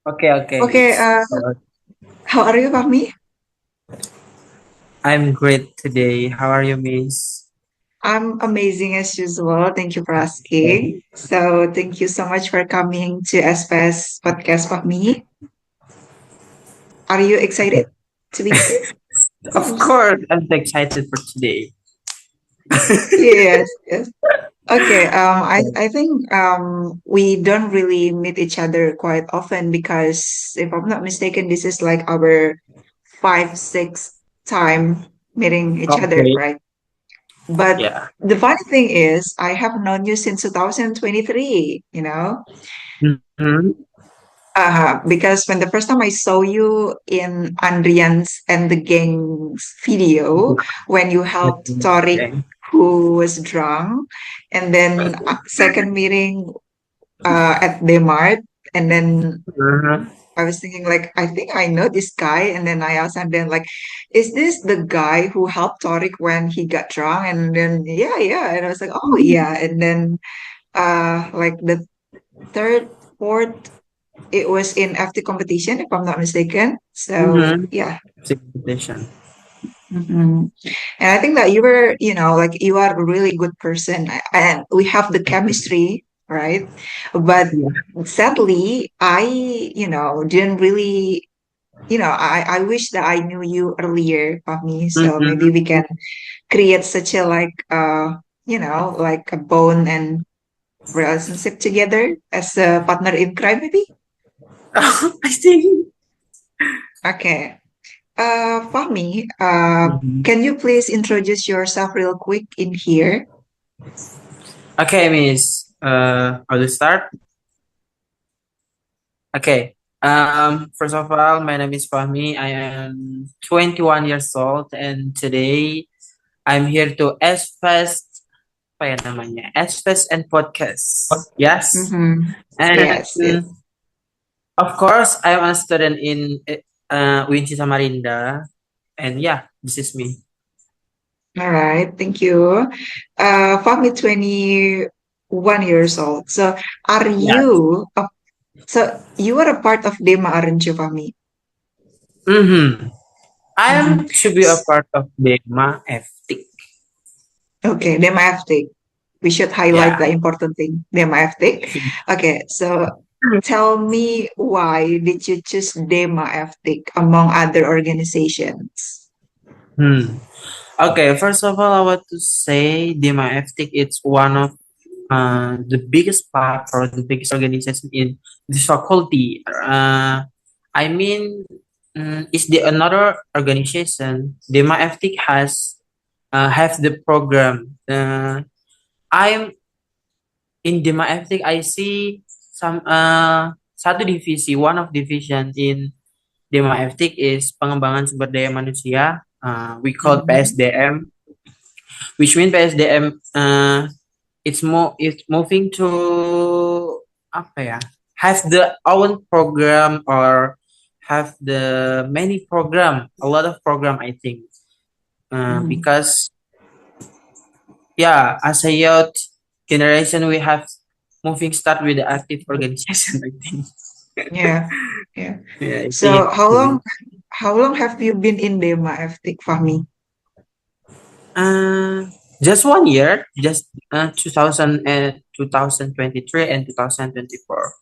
Okay, okay, Okay, Miss. how are you, Fahmi? I'm great today. How are you, Miss? I'm amazing as usual. Thank you for asking. So, thank you so much for coming to SPS Podcast, Fahmi. Are you Okay. excited to be here? Of course, I'm so excited for today. Yes, yes. Okay, I think we don't really meet each other quite often because if I'm not mistaken, this is like our five, six time meeting each other, Okay. right? But Yeah. the funny thing is, I have known you since 2023, Mm-hmm. because when the first time I saw you in Andrian's and the Gang's video, when you helped Tariq, Okay. who was drunk, and then second meeting at Demart, and then Uh-huh. I was thinking like, I think I know this guy, and then I asked him then like, is this the guy who helped Tariq when he got drunk? And then yeah, yeah, and I was like, oh yeah, and then like the third, fourth, it was in FT competition, if I'm not mistaken. So Mm-hmm. yeah. Segmentation. Mhm. And I think that you were, like you are a really good person and we have the chemistry, right? But Yeah. sadly, I, didn't really, I wish that I knew you earlier, Fahmi. So maybe we Mm-hmm. can create such a like a bone and relationship together as a partner in crime, maybe. I think. Okay. Fahmi, Mhm. can you please introduce yourself real quick in here? Okay, Miss. I'll start. Okay. First of all, my name is Fahmi. I am 21 years old, and today I'm here to S-Fest, apa ya namanya? S-Fest and Podcast. Yes. Mm-hmm. And Yes, yes. of course, I'm a student in UINSI Samarinda. And yeah, this is me. All right, thank you. Fahmi, 21 years old. So are Yeah. so you are a part of Dema, aren't you, Fahmi? Mm-hmm. Mm-hmm. I should be a part of Dema FTIC. Okay, Dema FTIC. We should highlight the Yeah. important thing, Dema FTIC. Okay, so tell me why did you choose Dema FTIC among other organizations? Hmm. Okay, first of all, I want to say Dema FTIC it's one of the biggest platform, the biggest organization in this faculty. I mean, is the another organization? Dema FTIC has have the program. I'm in Dema FTIC. I see some satu divisi, one of division in Dema FTIC is pengembangan sumber daya manusia. We call Mhm. PSDM, which mean PSDM it's moving to apa ya have the own program or have the many program, a lot of program I think, Mhm. because yeah, as a youth generation we have moving start with the active organization I think. Yeah, yeah. Yeah, I So think how long have you been in Dema FTIC, Fahmi? uh, just 1 year, just 2000 and 2023 and 2024.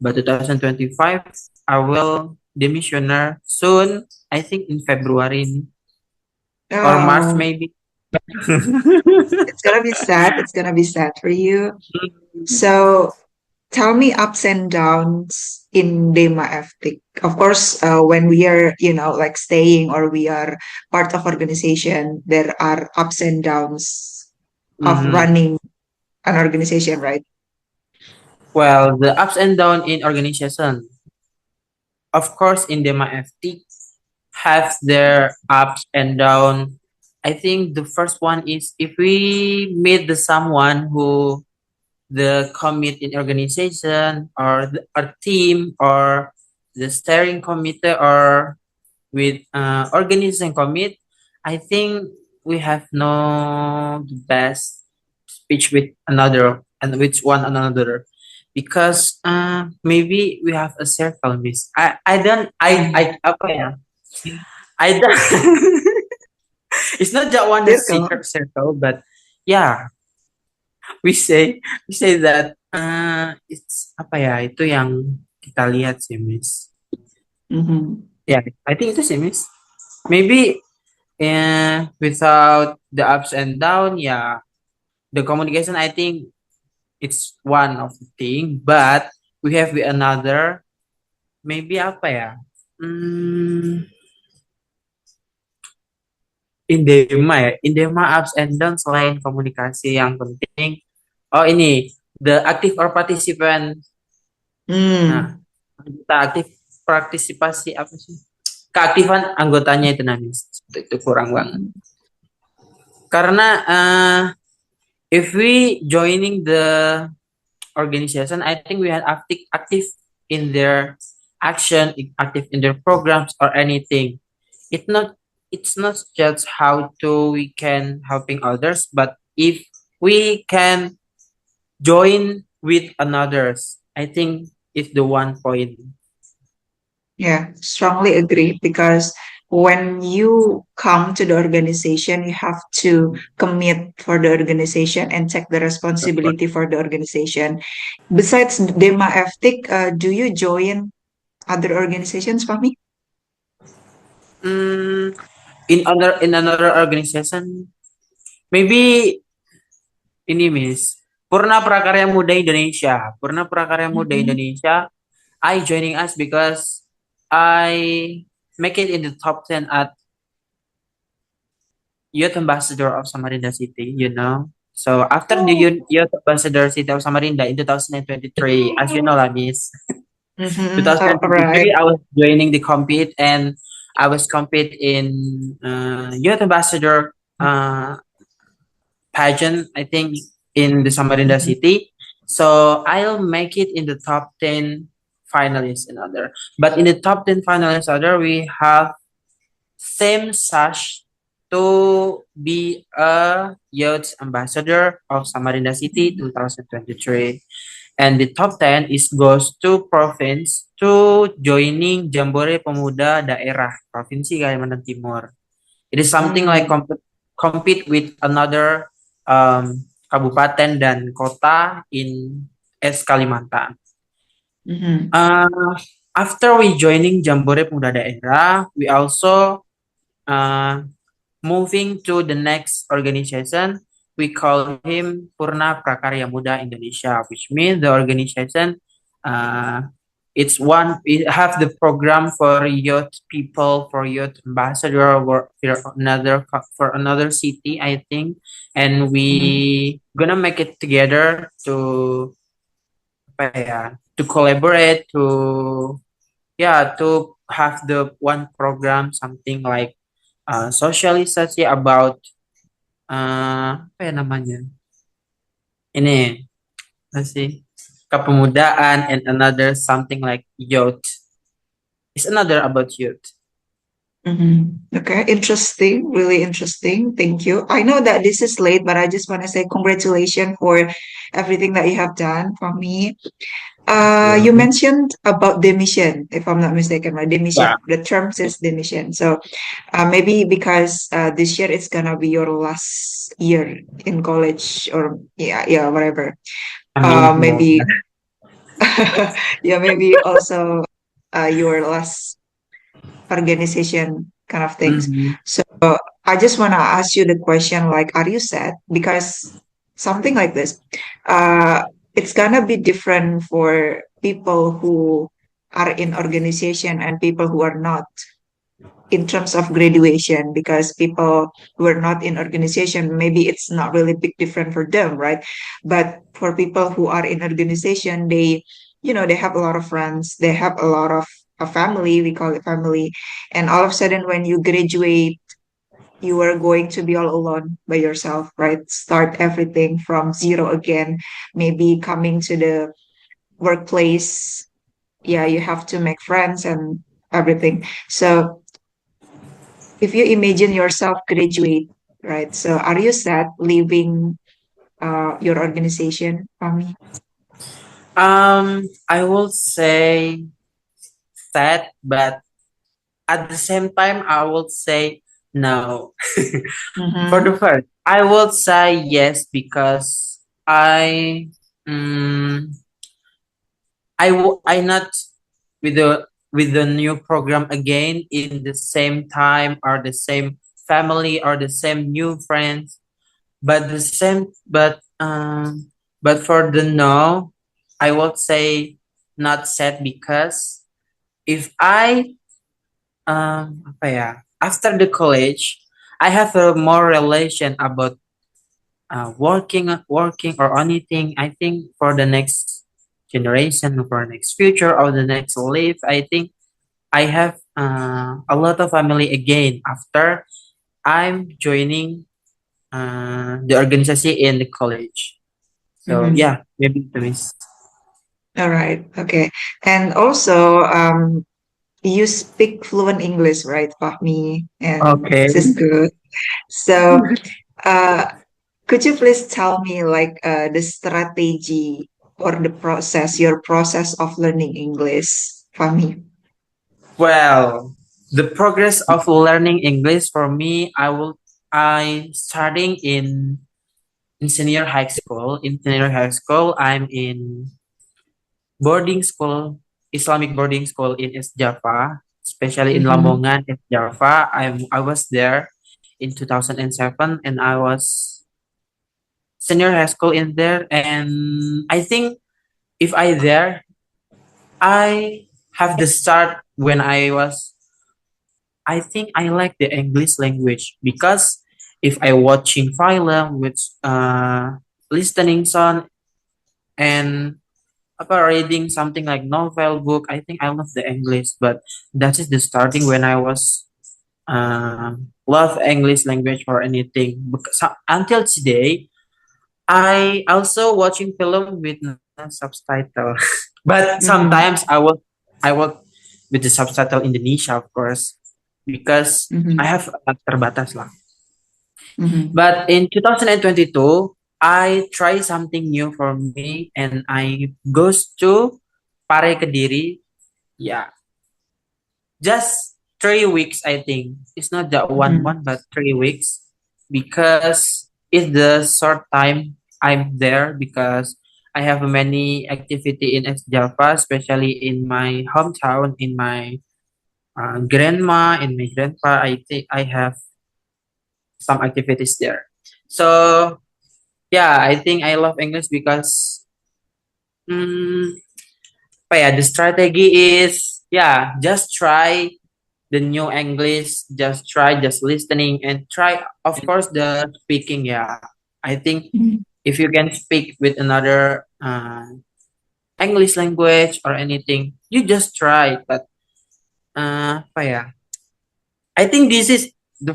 But 2025, I will demissioner soon. I think in February or March Oh, maybe. it's gonna be sad. It's gonna be sad for you. So tell me ups and downs in Dema FTIC. Of course, when we are, like staying or we are part of organization, there are ups and downs of Mhm. running an organization, right? Well, the ups and down in organization, of course, in the MFT have their ups and down. I think the first one is if we meet the someone who the commit in organization or the, our team or the steering committee or with organization commit, I think we have no the best speech with another and with one another. because maybe we have a circle, Miss. I don't I Mm. apa ya? I don't. It's not just one Circle. secret circle, but yeah, we say we say that it's apa ya? Itu yang kita lihat sih, Miss. Mm-hmm. Yeah, I think itu sih, Miss. Maybe without the ups and down, yeah, the communication I think it's one of the thing, but we have another maybe apa ya? Hmm, Indema ya, Indema ups and downs selain komunikasi yang penting. Oh ini, the active or participant. Nah, Mm. kita aktif partisipasi apa sih? Keaktifan anggotanya itu nanti itu kurang banget. Mm. Karena if we joining the organization, I think we are active in their action, active in their programs or anything. It not it's not just how to we can helping others, but if we can join with another's, I think it's the one point. Yeah, strongly agree because when you come to the organization, you have to commit for the organization and take the responsibility for the organization. Besides Dema FTIC, do you join other organizations, Fahmi? Mm, in another organization, maybe ini Miss Purna Prakarya Muda Indonesia. Purna Prakarya Muda Mm-hmm. Indonesia. I joining us because I make it in the top 10 at Youth Ambassador of Samarinda City, you know. So after the Oh. Youth Ambassador City of Samarinda in 2023, as you know lah, Miss, Mm-hmm. All right. 2023, I was joining the compete and I was compete in Youth Ambassador pageant, I think, in the Samarinda Mm-hmm. City. So I'll make it in the top 10 finalists in other. But in the top 10 finalists other, we have same Sash to be a youth ambassador of Samarinda City 2023. And the top 10 is goes to province to joining Jambore Pemuda Daerah Provinsi Kalimantan Timur. It is something like Mm-hmm. compete with another kabupaten dan kota in Kalimantan. Mm-hmm. Uh, After we joining Jambore Pemuda Daerah, we also uh, moving to the next organization. We call him Purna Prakarya Muda Indonesia, which means the organization uh, it have the program for youth people, for youth ambassador, or for another city, I think, and Mm-hmm. we gonna make it together to apa ya, to collaborate to have the one program something like sosialisasi about apa ya namanya ini apa sih kepemudaan and another something like youth. It's another about youth. Mm-hmm. Okay, interesting, really interesting. Thank you. I know that this is late, but I just want to say congratulations for everything that you have done for me. Thank You you. mentioned about demission, if I'm not mistaken, right? Yeah. Demission. The term says demission. So maybe because this year it's gonna be your last year in college, or yeah, whatever. I mean Maybe semoga. yeah, maybe also your last organization kind of things. Mhm. So I just want to ask you the question like, are you sad? Because something like this, uh, it's gonna be different for people who are in organization and people who are not in terms of graduation, because people who are not in organization, maybe it's not really big different for them, right? But for people who are in organization, they have a lot of friends, they have a lot of a family, we call it family, and all of a sudden when you graduate, you are going to be all alone by yourself, right? Start everything from zero again, maybe coming to the workplace. Yeah, you have to make friends and everything. So if you imagine yourself graduate, right? So are you sad leaving your organization, Fami? I will say sad, but at the same time, I will say no. For Mm-hmm. the first, I will say yes because mm, I not with the new program again in the same time or the same family or the same new friends, but the same but for the no, I will say not sad because if I apa ya, after the college I have a more relation about working or anything. I think for the next generation, for next future or the next life, I think I have a lot of family again after I'm joining the organization in the college. So Mm-hmm. yeah, maybe to miss. All right. Okay. And also, you speak fluent English, right, Fahmi? And Okay. this is good. So, uh, could you please tell me like the strategy or the process, your process of learning English, Fahmi? Well, the progress of learning English for me, I starting in senior high school. In senior high school, I'm in boarding school, Islamic boarding school in East Java, especially in Mm-hmm. Lamongan, East Java. I was there in 2007, and I was senior high school in there. And I think if I there, I have the start when I was. I think I like the English language because if I watching film with listening song and about reading something like novel book, I think I love the English. But that is the starting when I was love English language or anything. Because until today, I also watching film with no subtitle. But Mm-hmm. sometimes I will with the subtitle Indonesia, of course, because I Mm-hmm. have terbatas lah. Mm-hmm. But in 2022, I try something new for me and I goes to Pare Kediri. Yeah, just 3 weeks I think. It's not that one Mm-hmm. month, but 3 weeks because it's the short time I'm there because I have many activity in East Java, especially in my hometown, in my grandma, in my grandpa. I think I have some activities there. So yeah, I think I love English because mm, apa ya, the strategy is yeah, just try the new English, just try just listening and try of course the speaking. Yeah, I think if you can speak with another English language or anything, you just try. But apa ya? I think this is the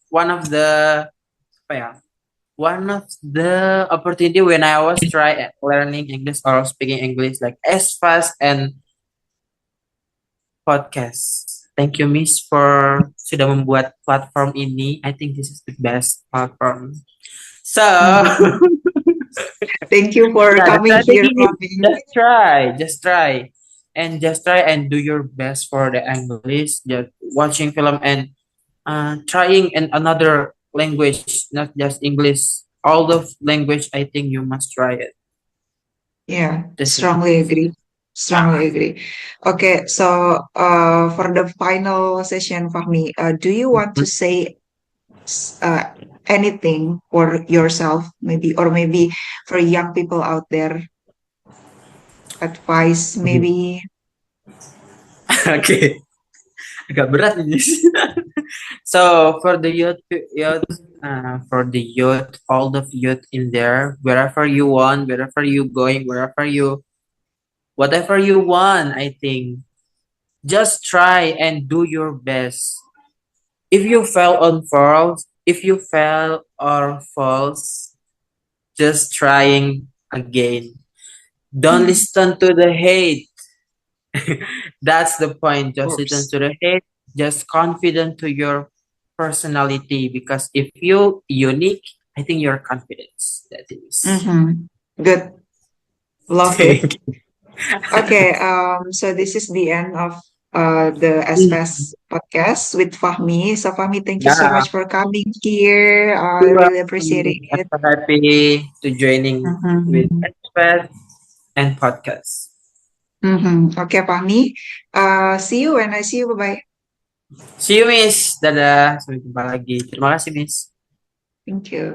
one of the apa ya? One of the opportunity when I was try learning English or speaking English like as fast and podcast. Thank you, Miss, for sudah membuat platform ini. I think this is the best platform. So, Mm-hmm. Thank you for yeah, the coming here, strategy is Fahmi. just try and do your best for the English. Just watching film and trying in another language, not just English. All the language, I think you must try it. Yeah, This is strongly agree. Strongly agree. Okay, so for the final session, Fahmi, do you want to say anything for yourself, maybe, or maybe for young people out there, advice, maybe? okay. Agak berat ini. So for the for the youth, all the youth in there, wherever you want, wherever you going, whatever you want, I think, just try and do your best. If you fail or falls, just trying again. Don't Mhm. listen to the hate. That's the point. Of Just listen course. to the hate. Just confident to your personality because if you unique, I think your confidence that is. Mm-hmm. Good. Lovely. Thank you. Okay, so this is the end of the SPS podcast with Fahmi. So Fahmi, thank you so Yeah, much for coming here. I you're really welcome. appreciate I'm it. so happy to joining with Mhm. Express and podcast. Okay, Fahmi. See you when I see you. Bye-bye. See you, Miss. Dadah. Sampai jumpa lagi. Terima kasih, Miss. Thank you.